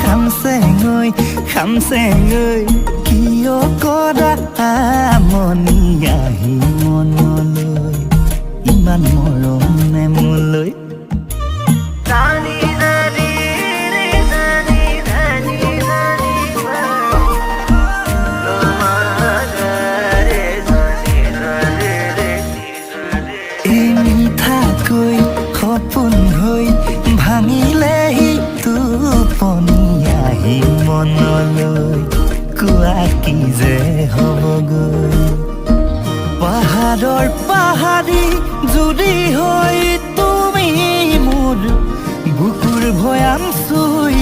খামচেং ঐ কিয় কৰা মনি আহি মনলৈ ইমান মৰম নে মোলৈ এই মিঠাকৈ সপোন হৈ ভাঙিলেহি টোপনি আহি মনলৈ কোৱা কি যে হ'বগৈ পাহাৰৰ পাহাৰী যদি হৈ তুমি মোৰ বুকুৰ ভৈয়াম চুই